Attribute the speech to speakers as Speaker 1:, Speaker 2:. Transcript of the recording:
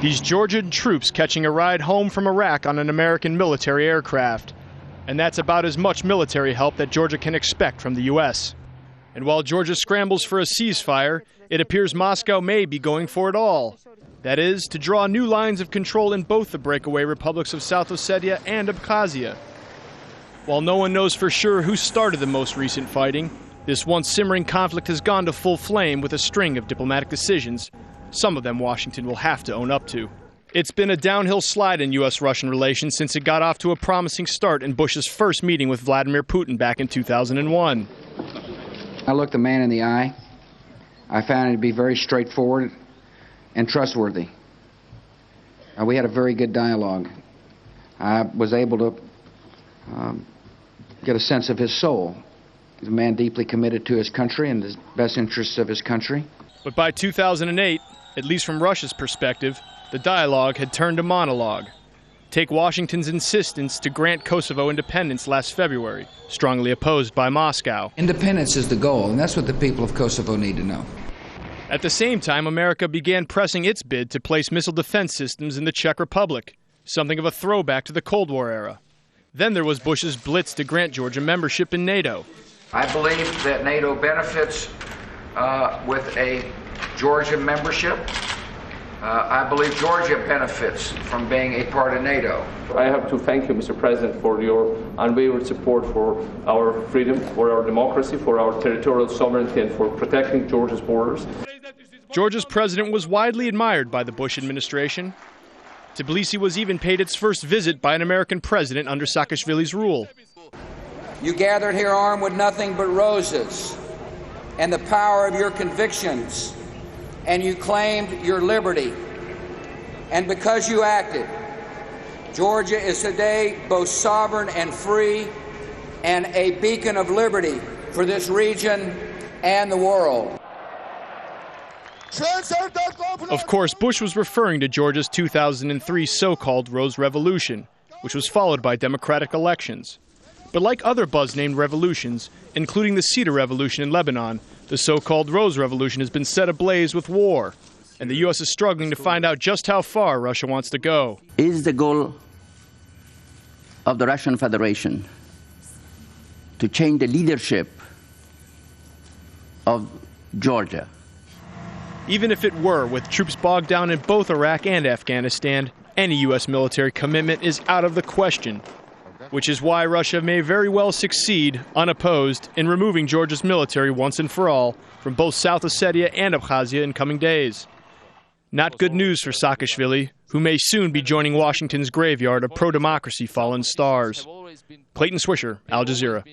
Speaker 1: These Georgian troops catching a ride home from Iraq on an American military aircraft. And that's about as much military help that Georgia can expect from the U.S. And while Georgia scrambles for a ceasefire, it appears Moscow may be going for it all. That is, to draw new lines of control in both the breakaway republics of South Ossetia and Abkhazia. While no one knows for sure who started the most recent fighting, this once simmering conflict has gone to full flame with a string of diplomatic decisions, some of them Washington will have to own up to. It's been a downhill slide in U.S.-Russian relations since it got off to a promising start in Bush's first meeting with Vladimir Putin back in 2001.
Speaker 2: I looked the man in the eye. I found him to be very straightforward and trustworthy. We had a very good dialogue. I was able to get a sense of his soul. He's a man deeply committed to his country and the best interests of his country.
Speaker 1: But by 2008, at least from Russia's perspective, the dialogue had turned to monologue. Take Washington's insistence to grant Kosovo independence last February, strongly opposed by Moscow.
Speaker 2: Independence is the goal, and that's what the people of Kosovo need to know.
Speaker 1: At the same time, America began pressing its bid to place missile defense systems in the Czech Republic, something of a throwback to the Cold War era. Then there was Bush's blitz to grant Georgia membership in NATO.
Speaker 2: I believe that NATO benefits with a Georgia membership. I believe Georgia benefits from being a part of NATO.
Speaker 3: I have to thank you, Mr. President, for your unwavering support for our freedom, for our democracy, for our territorial sovereignty, and for protecting Georgia's borders.
Speaker 1: Georgia's president was widely admired by the Bush administration. Tbilisi was even paid its first visit by an American president under Saakashvili's rule.
Speaker 4: You gathered here armed with nothing but roses and the power of your convictions, and you claimed your liberty. And because you acted, Georgia is today both sovereign and free and a beacon of liberty for this region and the world.
Speaker 1: Of course, Bush was referring to Georgia's 2003 so-called Rose Revolution, which was followed by democratic elections. But like other buzz-named revolutions, including the Cedar Revolution in Lebanon, the so-called Rose Revolution has been set ablaze with war, and the U.S. is struggling to find out just how far Russia wants to go.
Speaker 5: Is the goal of the Russian Federation to change the leadership of Georgia?
Speaker 1: Even if it were, with troops bogged down in both Iraq and Afghanistan, any U.S. military commitment is out of the question, which is why Russia may very well succeed, unopposed, in removing Georgia's military once and for all from both South Ossetia and Abkhazia in coming days. Not good news for Saakashvili, who may soon be joining Washington's graveyard of pro-democracy fallen stars. Clayton Swisher, Al Jazeera.